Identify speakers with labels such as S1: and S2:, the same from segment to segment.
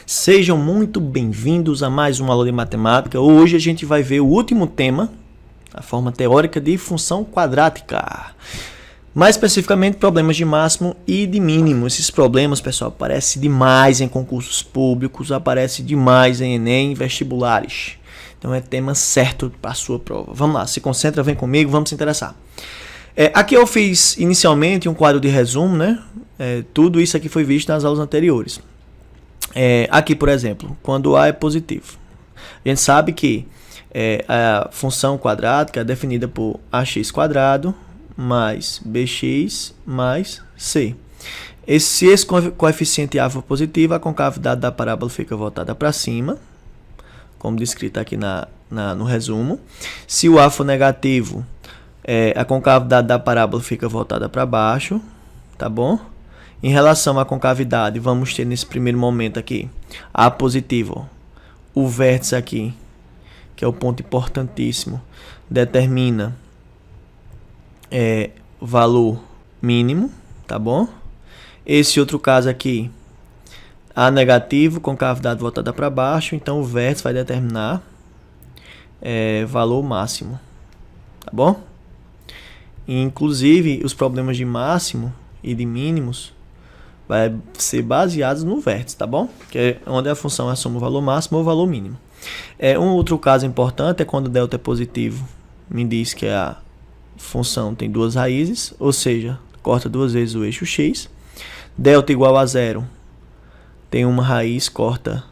S1: Sejam muito bem-vindos a mais uma aula de matemática. Hoje a gente vai ver o último tema, a forma teórica de função quadrática. Mais especificamente, problemas de máximo e de mínimo. Esses problemas, pessoal, aparecem demais em concursos públicos, aparecem demais em Enem e vestibulares. Então é tema certo para a sua prova. Vamos lá, se concentra, vem comigo, vamos se interessar. Aqui eu fiz inicialmente um quadro de resumo, né? Tudo isso aqui foi visto nas aulas anteriores. Aqui, por exemplo, quando A é positivo, a gente sabe que a função quadrática é definida por ax² mais bx mais c. Se esse coeficiente A for positivo, a concavidade da parábola fica voltada para cima, como descrito aqui no resumo. Se o A for negativo, a concavidade da parábola fica voltada para baixo, tá bom? Em relação à concavidade, vamos ter nesse primeiro momento aqui A positivo, o vértice aqui, que é o ponto importantíssimo, determina valor mínimo, tá bom? Esse outro caso aqui, A negativo, concavidade voltada para baixo, então o vértice vai determinar valor máximo, tá bom? E, inclusive, os problemas de máximo e de mínimos vai ser baseados no vértice, tá bom? Que é onde a função assume o valor máximo ou o valor mínimo. Um outro caso importante é quando delta é positivo, me diz que a função tem duas raízes, ou seja, corta duas vezes o eixo x. Delta igual a zero, tem uma raiz, corta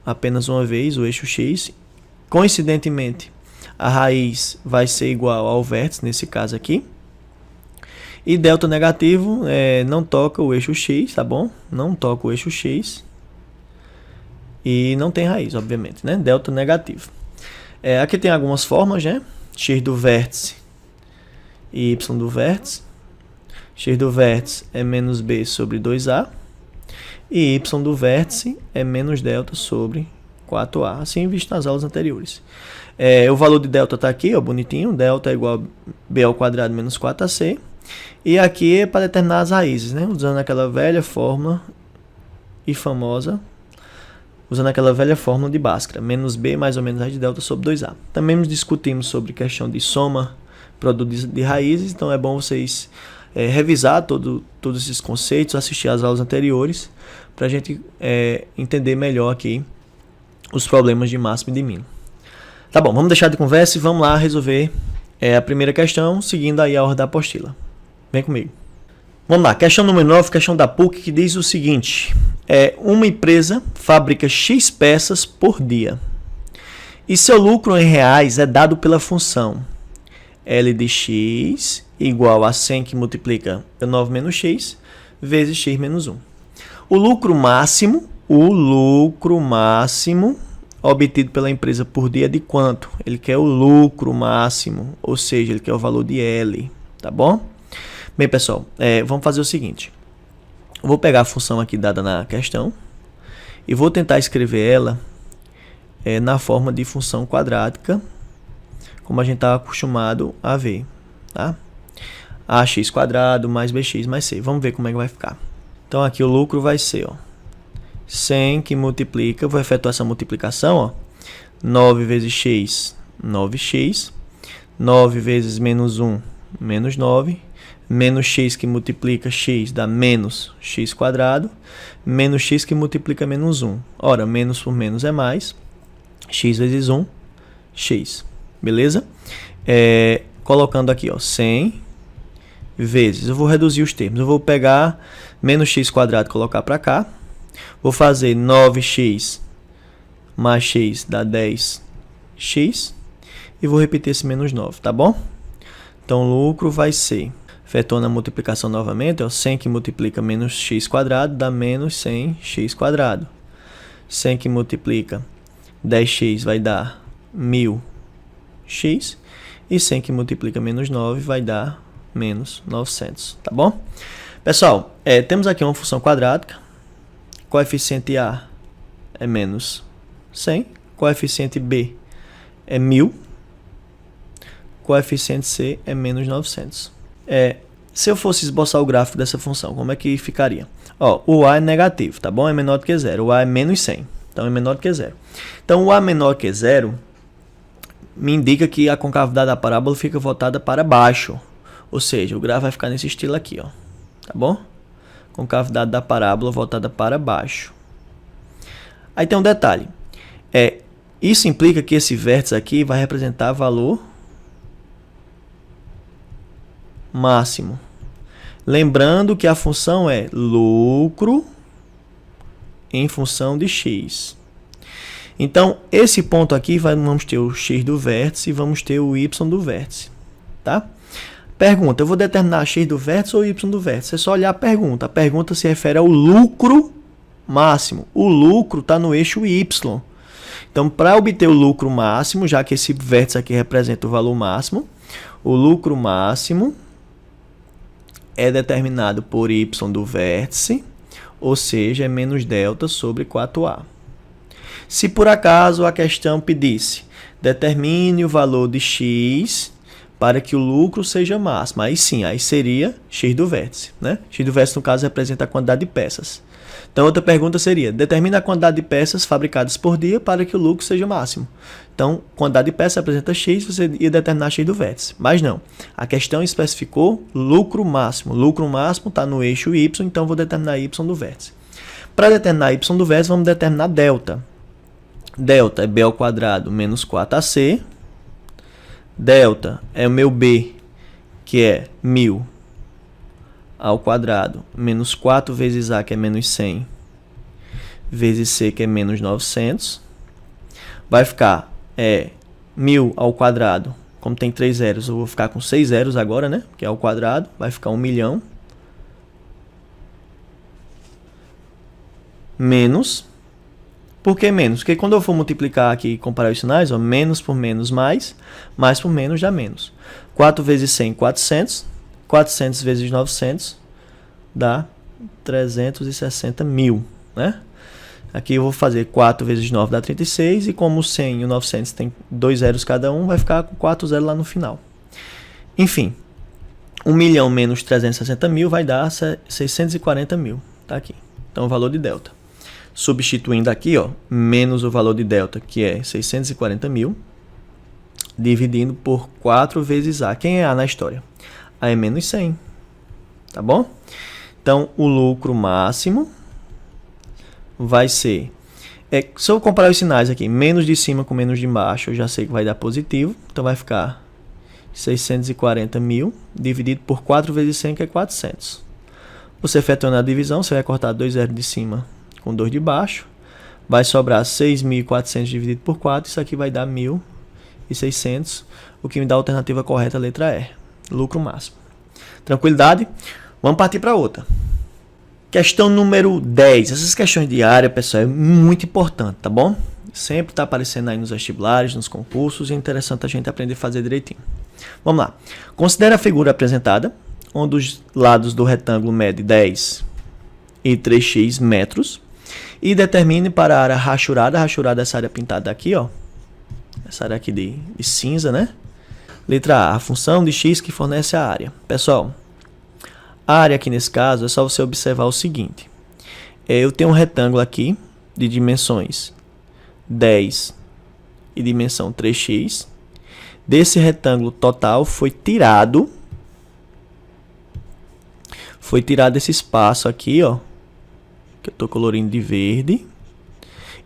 S1: apenas uma vez o eixo x. Coincidentemente, a raiz vai ser igual ao vértice, nesse caso aqui. E delta negativo não toca o eixo x, tá bom? Não toca o eixo x. E não tem raiz, obviamente, né? Delta negativo. Aqui tem algumas formas, né? X do vértice e y do vértice. X do vértice é menos b sobre 2a. E y do vértice é menos delta sobre 4a. Assim visto nas aulas anteriores. O valor de delta está aqui, ó, bonitinho. Delta é igual a b ao quadrado menos 4ac. E aqui é para determinar as raízes, né? Usando aquela velha fórmula e famosa, usando aquela velha fórmula de Bhaskara, menos b mais ou menos raiz de delta sobre 2a. Também nos discutimos sobre questão de soma, produto de raízes, então é bom vocês revisar todos esses conceitos, assistir às aulas anteriores, para a gente entender melhor aqui os problemas de máximo e de mínimo. Tá bom, vamos deixar de conversa e vamos lá resolver a primeira questão, seguindo aí a ordem da apostila. Vem comigo. Vamos lá, questão número 9, questão da PUC, que diz o seguinte. Uma empresa fabrica X peças por dia. E seu lucro em reais é dado pela função L de X igual a 100 que multiplica 9 menos X vezes X menos 1. O lucro máximo obtido pela empresa por dia é de quanto? Ele quer o lucro máximo, ou seja, ele quer o valor de L, tá bom? Bem, pessoal, vamos fazer o seguinte. Eu vou pegar a função aqui dada na questão e vou tentar escrever ela na forma de função quadrática, como a gente está acostumado a ver, tá? Ax² mais bx mais c. Vamos ver como é que vai ficar. Então, aqui o lucro vai ser, ó, 100 que multiplica, vou efetuar essa multiplicação, ó, 9 vezes x, 9x, 9 vezes menos 1, menos 9, menos x que multiplica x dá menos x², menos x que multiplica menos 1. Ora, menos por menos é mais, x vezes 1, x. Beleza? Colocando aqui, ó, 100 vezes, eu vou reduzir os termos, eu vou pegar menos x² e colocar para cá. Vou fazer 9x mais x dá 10x. E vou repetir esse menos 9, tá bom? Então, o lucro vai ser, efetuando a multiplicação novamente, ó, 100 que multiplica menos x² dá menos 100x². 100 que multiplica 10x vai dar 1000x. E 100 que multiplica menos 9 vai dar menos 900, tá bom? Pessoal, temos aqui uma função quadrática. Coeficiente A é menos 100. Coeficiente B é 1000. Coeficiente C é menos 900. Se eu fosse esboçar o gráfico dessa função, como é que ficaria? Ó, o a é negativo, tá bom? É menor do que zero. O a é menos 100, então é menor do que zero. Então, o a menor que zero me indica que a concavidade da parábola fica voltada para baixo. Ou seja, o gráfico vai ficar nesse estilo aqui, ó. Tá bom? Concavidade da parábola voltada para baixo. Aí tem um detalhe. Isso implica que esse vértice aqui vai representar valor máximo. Lembrando que a função é lucro em função de x. Então, esse ponto aqui vamos ter o x do vértice e vamos ter o y do vértice. Tá? Pergunta, eu vou determinar x do vértice ou y do vértice? É só olhar a pergunta. A pergunta se refere ao lucro máximo. O lucro está no eixo y. Então, para obter o lucro máximo, já que esse vértice aqui representa o valor máximo, o lucro máximo é determinado por y do vértice, ou seja, é menos delta sobre 4a. Se por acaso a questão pedisse, determine o valor de x para que o lucro seja máximo, aí sim, aí seria x do vértice, né? X do vértice, no caso, representa a quantidade de peças. Então, outra pergunta seria, determine a quantidade de peças fabricadas por dia para que o lucro seja máximo. Então, quantidade de peças representa x, você ia determinar x do vértice. Mas não, a questão especificou lucro máximo. Lucro máximo está no eixo y, então vou determinar y do vértice. Para determinar y do vértice, vamos determinar delta. Delta é b ao quadrado menos 4ac. Delta é o meu b, que é 1000 ao quadrado, menos 4 vezes a, que é menos 100, vezes c, que é menos 900. Vai ficar 1000 ao quadrado, como tem 3 zeros, eu vou ficar com 6 zeros agora, né? Que é ao quadrado, vai ficar 1 milhão. Menos. Por que menos? Porque quando eu for multiplicar aqui e comparar os sinais, ó, menos por menos mais por menos dá menos. 4 vezes 100, 400. 400 vezes 900 dá 360 mil, né? Aqui eu vou fazer 4 vezes 9 dá 36, e como o 100 e o 900 tem 2 zeros cada um, vai ficar com 4 zeros lá no final. Enfim, 1 milhão menos 360 mil vai dar 640 mil, tá aqui. Então, o valor de delta. Substituindo aqui, ó, menos o valor de delta, que é 640 mil, dividindo por 4 vezes A. Quem é A na história? A é menos 100, tá bom? Então, o lucro máximo vai ser... se eu comparar os sinais aqui, menos de cima com menos de baixo, eu já sei que vai dar positivo. Então, vai ficar 640 mil dividido por 4 vezes 100, que é 400. Você efetuando a divisão, você vai cortar 2 zeros de cima com 2 de baixo. Vai sobrar 6.400 dividido por 4. Isso aqui vai dar 1.600. O que me dá a alternativa correta, a letra E. Lucro máximo. Tranquilidade? Vamos partir para outra. Questão número 10. Essas questões de área, pessoal, é muito importante, tá bom? Sempre está aparecendo aí nos vestibulares, nos concursos. É interessante a gente aprender a fazer direitinho. Vamos lá. Considere a figura apresentada, onde os lados do retângulo medem 10 e 3x metros. E determine para a área rachurada. Rachurada é essa área pintada aqui, ó. Essa área aqui de cinza, né? Letra A função de x que fornece a área. Pessoal, a área aqui nesse caso é só você observar o seguinte. Eu tenho um retângulo aqui de dimensões 10 e dimensão 3x. Desse retângulo total foi tirado esse espaço aqui, ó, que eu estou colorindo de verde,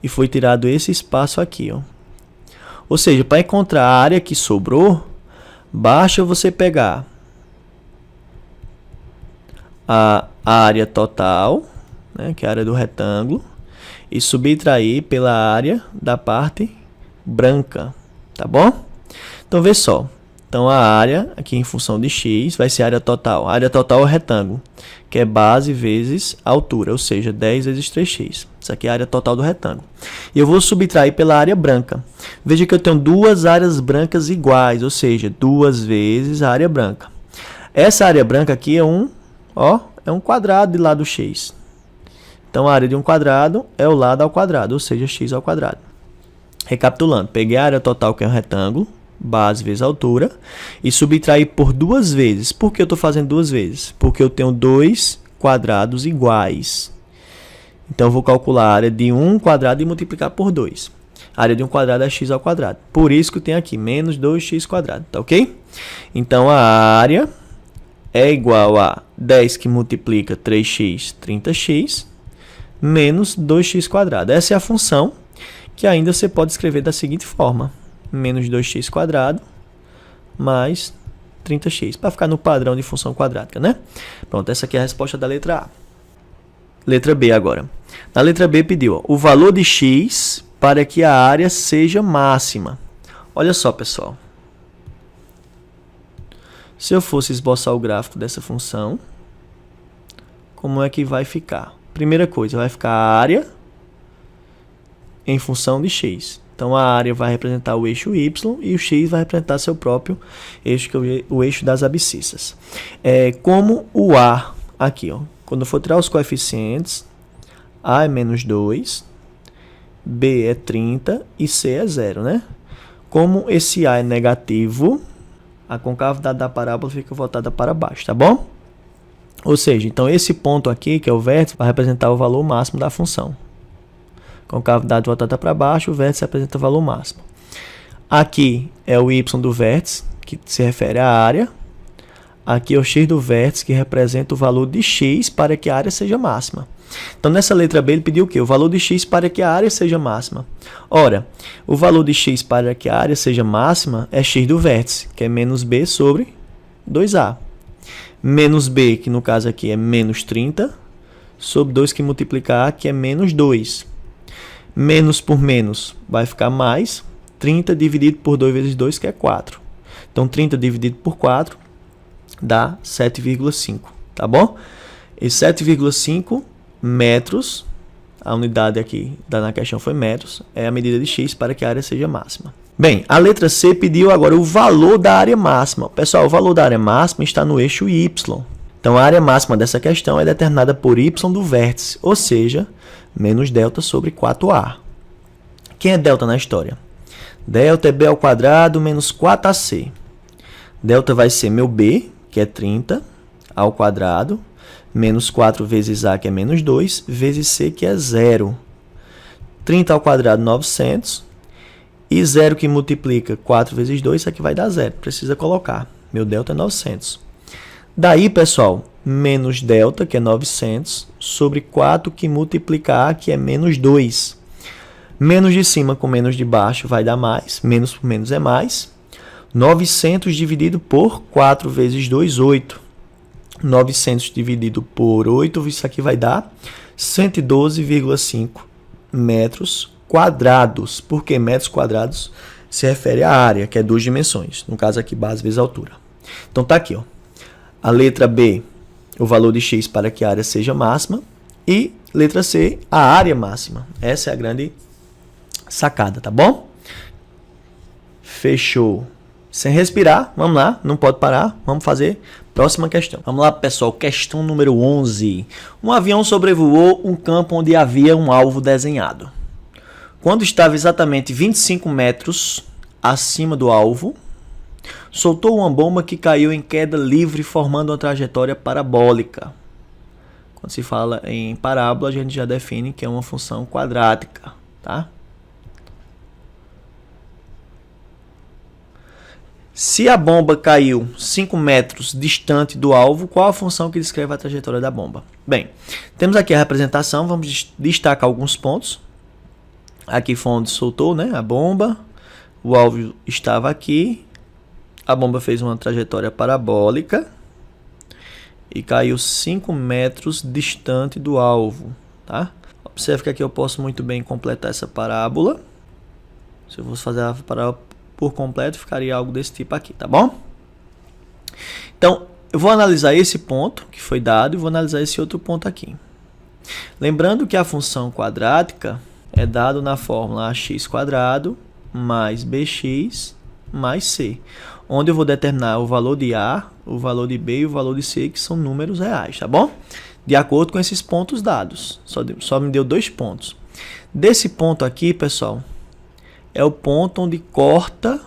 S1: e foi tirado esse espaço aqui, ó. Ou seja, para encontrar a área que sobrou, basta você pegar a área total, né, que é a área do retângulo, e subtrair pela área da parte branca, tá bom? Então, vê só. Então, a área, aqui em função de x, vai ser a área total. A área total é o retângulo, que é base vezes altura, ou seja, 10 vezes 3x. Isso aqui é a área total do retângulo. E eu vou subtrair pela área branca. Veja que eu tenho duas áreas brancas iguais, ou seja, 2 vezes a área branca. Essa área branca aqui é um quadrado de lado x. Então, a área de um quadrado é o lado ao quadrado, ou seja, x ao quadrado. Recapitulando, peguei a área total, que é um retângulo, base vezes altura, e subtrair por 2 vezes. Por que eu estou fazendo 2 vezes? Porque eu tenho 2 quadrados iguais. Então, eu vou calcular a área de 1 quadrado e multiplicar por 2. A área de 1 quadrado é x ao quadrado. Por isso que eu tenho aqui menos 2x quadrado, tá ok? Então, a área é igual a 10 que multiplica 3x, 30x, menos 2x quadrado. Essa é a função que ainda você pode escrever da seguinte forma. Menos 2x quadrado mais 30x, para ficar no padrão de função quadrática, né? Pronto, essa aqui é a resposta da letra A. Letra B agora. Na letra B pediu o valor de x para que a área seja máxima. Olha só, pessoal. Se eu fosse esboçar o gráfico dessa função, como é que vai ficar? Primeira coisa, vai ficar a área em função de x. Então, a área vai representar o eixo y e o x vai representar seu próprio eixo, que é o eixo das abscissas. Como o A, aqui, ó, quando eu for tirar os coeficientes, A é menos 2, B é 30 e C é 0, né? Como esse A é negativo, a concavidade da parábola fica voltada para baixo, tá bom? Ou seja, então esse ponto aqui, que é o vértice, vai representar o valor máximo da função. Concavidade voltada para baixo, o vértice representa o valor máximo. Aqui é o y do vértice, que se refere à área. Aqui é o x do vértice, que representa o valor de x para que a área seja máxima. Então, nessa letra B, ele pediu o quê? O valor de x para que a área seja máxima. Ora, o valor de x para que a área seja máxima é x do vértice, que é menos b sobre 2a. Menos b, que no caso aqui é menos 30, sobre 2 que multiplica a, que é menos 2. Menos por menos vai ficar mais. 30 dividido por 2 vezes 2, que é 4. Então, 30 dividido por 4 dá 7,5, tá bom? E 7,5 metros, a unidade aqui na questão foi metros, é a medida de x para que a área seja máxima. Bem, a letra C pediu agora o valor da área máxima. Pessoal, o valor da área máxima está no eixo y. Então, a área máxima dessa questão é determinada por y do vértice, ou seja, menos delta sobre 4a. Quem é delta na história? Delta é b ao quadrado menos 4ac. Delta vai ser meu b, que é 30, ao quadrado, menos 4 vezes a, que é menos 2, vezes c, que é 0. 30 ao quadrado, 900. E 0 que multiplica 4 vezes 2, isso aqui vai dar 0. Precisa colocar. Meu delta é 900. Daí, pessoal, menos delta, que é 900, sobre 4 que multiplica a, que é menos 2. Menos de cima com menos de baixo vai dar mais. Menos por menos é mais. 900 dividido por 4 vezes 2, 8. 900 dividido por 8, isso aqui vai dar 112,5 metros quadrados. Por que metros quadrados? Se refere à área, que é 2 dimensões. No caso aqui, base vezes altura. Então, tá aqui, ó. A letra B, o valor de x para que a área seja máxima. E letra C, a área máxima. Essa é a grande sacada, tá bom? Fechou. Sem respirar, vamos lá, não pode parar, vamos fazer próxima questão. Vamos lá, pessoal, questão número 11. Um avião sobrevoou um campo onde havia um alvo desenhado. Quando estava exatamente 25 metros acima do alvo, soltou uma bomba que caiu em queda livre, formando uma trajetória parabólica. Quando se fala em parábola, a gente já define que é uma função quadrática, tá? Se a bomba caiu 5 metros distante do alvo, qual a função que descreve a trajetória da bomba? Bem, temos aqui a representação, vamos destacar alguns pontos. Aqui foi onde soltou, né, a bomba, o alvo estava aqui, a bomba fez uma trajetória parabólica e caiu 5 metros distante do alvo, tá? Observe que aqui eu posso muito bem completar essa parábola. Se eu fosse fazer a parábola por completo, ficaria algo desse tipo aqui, tá bom? Então, eu vou analisar esse ponto que foi dado e vou analisar esse outro ponto aqui. Lembrando que a função quadrática é dado na fórmula ax² mais bx mais c, onde eu vou determinar o valor de a, o valor de b e o valor de c, que são números reais, tá bom? De acordo com esses pontos dados. Só me deu 2 pontos. Desse ponto aqui, pessoal, é o ponto onde corta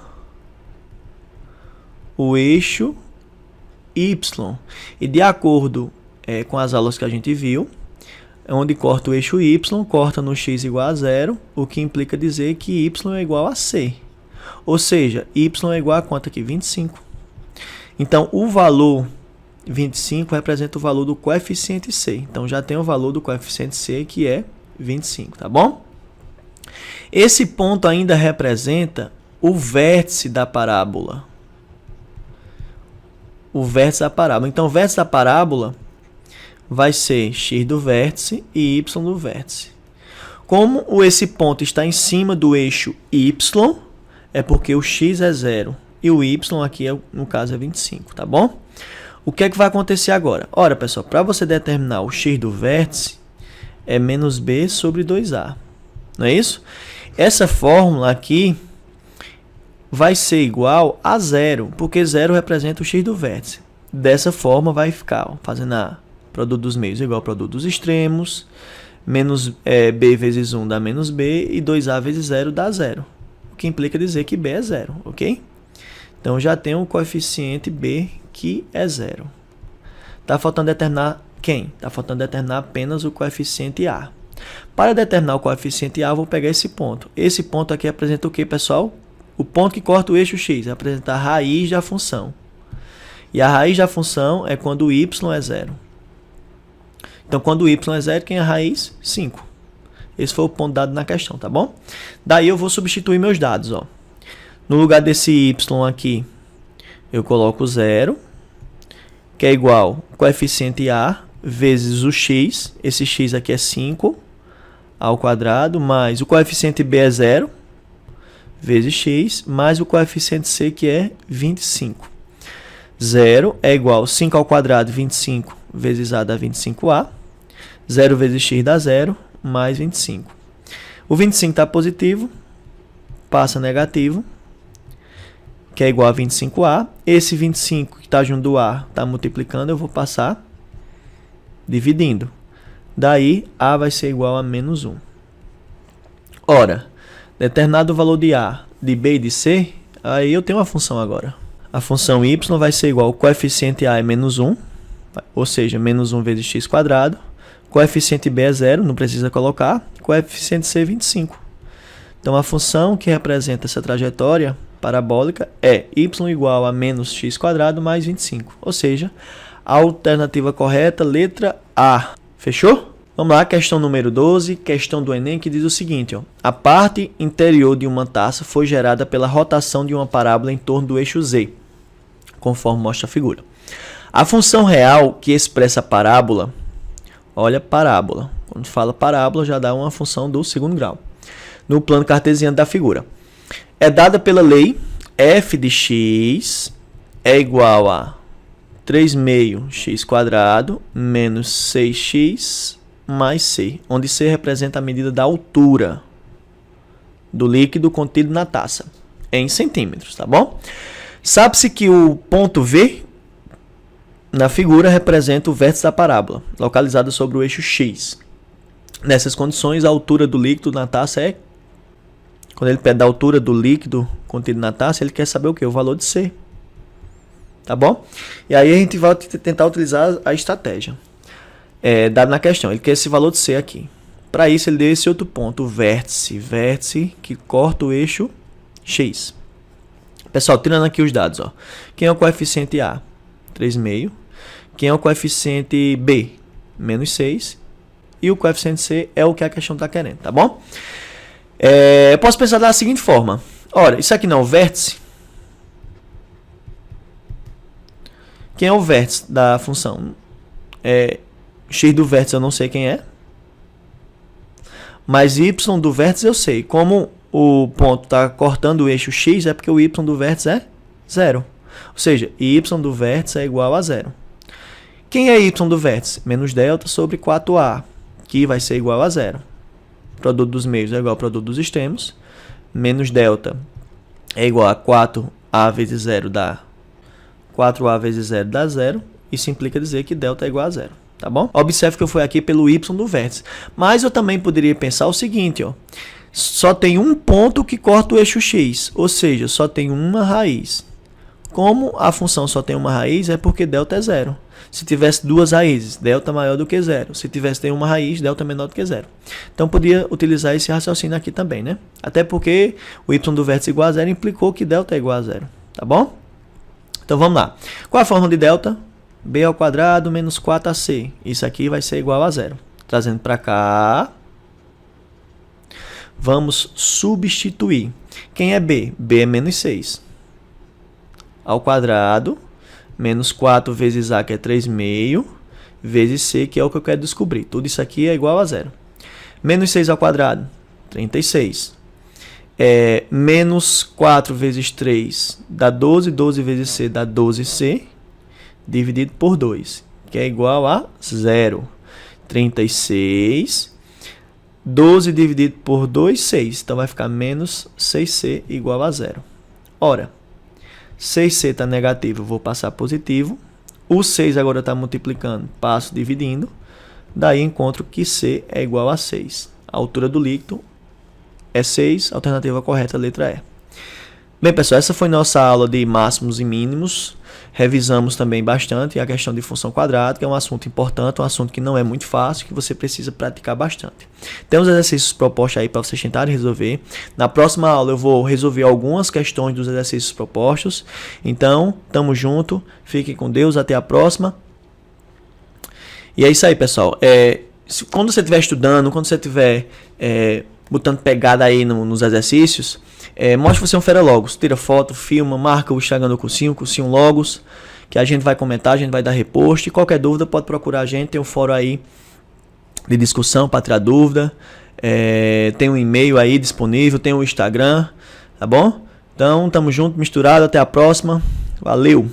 S1: o eixo Y. E de acordo com as aulas que a gente viu, onde corta o eixo Y, corta no x igual a 0, o que implica dizer que y é igual a c. Ou seja, y é igual a quanto aqui? 25. Então, o valor 25 representa o valor do coeficiente c. Então, já tem o valor do coeficiente c, que é 25, tá bom? Esse ponto ainda representa o vértice da parábola. O vértice da parábola. Então, o vértice da parábola vai ser x do vértice e y do vértice. Como esse ponto está em cima do eixo y, é porque o x é 0 e o y aqui, no caso, é 25, tá bom? O que é que vai acontecer agora? Ora, pessoal, para você determinar o x do vértice, é menos b sobre 2a. Não é isso? Essa fórmula aqui vai ser igual a 0, porque 0 representa o x do vértice. Dessa forma, vai ficar fazendo a produto dos meios igual ao produto dos extremos, menos b vezes 1 dá menos b, e 2a vezes 0 dá 0. O que implica dizer que b é 0, ok? Então, já tem o coeficiente b que é 0. Está faltando determinar quem? Está faltando determinar apenas o coeficiente a. Para determinar o coeficiente a, eu vou pegar esse ponto. Esse ponto aqui representa o que, pessoal? O ponto que corta o eixo x, representa a raiz da função. E a raiz da função é quando o y é 0. Então, quando o y é 0, quem é a raiz? 5. Esse foi o ponto dado na questão, tá bom? Daí eu vou substituir meus dados, ó. No lugar desse y aqui, eu coloco 0, que é igual ao coeficiente a vezes o x. Esse x aqui é 5 ao quadrado, mais o coeficiente b é 0, vezes x, mais o coeficiente c, que é 25. 0 é igual a 5 ao quadrado, 25, vezes a dá 25a. 0 vezes x dá 0, mais 25. O 25 está positivo, passa negativo, que é igual a 25a. Esse 25 que está junto do a está multiplicando, eu vou passar dividindo. Daí, a vai ser igual a menos 1. Ora, determinado o valor de a, de b e de c, aí eu tenho uma função agora. A função y vai ser igual ao coeficiente a é menos 1, ou seja, menos 1 vezes x quadrado. Coeficiente b é 0, não precisa colocar. Coeficiente c é 25. Então, a função que representa essa trajetória parabólica é y igual a menos x quadrado mais 25. Ou seja, a alternativa correta, letra A. Fechou? Vamos lá, questão número 12, questão do Enem, que diz o seguinte, ó. A parte interior de uma taça foi gerada pela rotação de uma parábola em torno do eixo z, conforme mostra a figura. A função real que expressa a parábola, olha, parábola. Quando fala parábola, já dá uma função do segundo grau. No plano cartesiano da figura. É dada pela lei f de x é igual a 3 meio x quadrado menos 6x mais c, onde c representa a medida da altura do líquido contido na taça, em centímetros, tá bom? Sabe-se que o ponto V na figura representa o vértice da parábola, localizado sobre o eixo x. Nessas condições, a altura do líquido na taça é... Quando ele pede a altura do líquido contido na taça, ele quer saber o quê? O valor de C. Tá bom? E aí a gente vai tentar utilizar a estratégia dada na questão. Ele quer esse valor de C aqui. Para isso, ele deu esse outro ponto, o vértice. Vértice que corta o eixo X. Pessoal, tirando aqui os dados, ó. Quem é o coeficiente A? 3,5. Quem é o coeficiente B? Menos 6. E o coeficiente C é o que a questão está querendo, tá bom? Eu posso pensar da seguinte forma. Ora, isso aqui não é o vértice. Quem é o vértice da função? X do vértice eu não sei quem é. Mas y do vértice eu sei. Como o ponto está cortando o eixo X, é porque o y do vértice é 0. Ou seja, y do vértice é igual a 0. Quem é y do vértice? Menos delta sobre 4a, que vai ser igual a 0. Produto dos meios é igual ao produto dos extremos. Menos delta é igual a 4a vezes 0 dá 4a vezes 0 dá 0. Isso implica dizer que delta é igual a 0. Tá bom? Observe que eu fui aqui pelo y do vértice. Mas eu também poderia pensar o seguinte, ó. Só tem um ponto que corta o eixo x. Ou seja, só tem uma raiz. Como a função só tem uma raiz, é porque delta é zero. Se tivesse duas raízes, delta maior do que zero. Se tivesse uma raiz, delta menor do que zero. Então, podia utilizar esse raciocínio aqui também, né? Até porque o y do vértice igual a zero implicou que delta é igual a zero. Tá bom? Então, vamos lá. Qual a fórmula de delta? B ao quadrado menos 4ac. Isso aqui vai ser igual a zero. Trazendo para cá. Vamos substituir. Quem é B? B é menos 6. Ao quadrado, menos 4 vezes A, que é 3,5, vezes C, que é o que eu quero descobrir. Tudo isso aqui é igual a zero. Menos 6 ao quadrado, 36. Menos 4 vezes 3 dá 12, 12 vezes C dá 12C, dividido por 2, que é igual a 0. 36, 12 dividido por 2, 6. Então, vai ficar menos 6C igual a 0. Ora, 6C está negativo, eu vou passar positivo. O 6 agora está multiplicando, passo dividindo. Daí encontro que C é igual a 6. A altura do líquido é 6, alternativa correta, letra E. Bem, pessoal, essa foi nossa aula de máximos e mínimos. Revisamos também bastante a questão de função quadrática, é um assunto importante, um assunto que não é muito fácil, que você precisa praticar bastante. Tem uns exercícios propostos aí para vocês tentarem resolver. Na próxima aula eu vou resolver algumas questões dos exercícios propostos. Então, tamo junto, fiquem com Deus, até a próxima. E é isso aí, pessoal. Quando você estiver estudando, quando você estiver botando pegada aí nos exercícios, mostre que você é um fera logos, tira foto, filma, marca o Instagram do cursinho logos, que a gente vai comentar, a gente vai dar repost, e qualquer dúvida pode procurar a gente, tem um fórum aí de discussão para tirar dúvida, tem um e-mail aí disponível, tem um Instagram, tá bom? Então, tamo junto, misturado, até a próxima, valeu!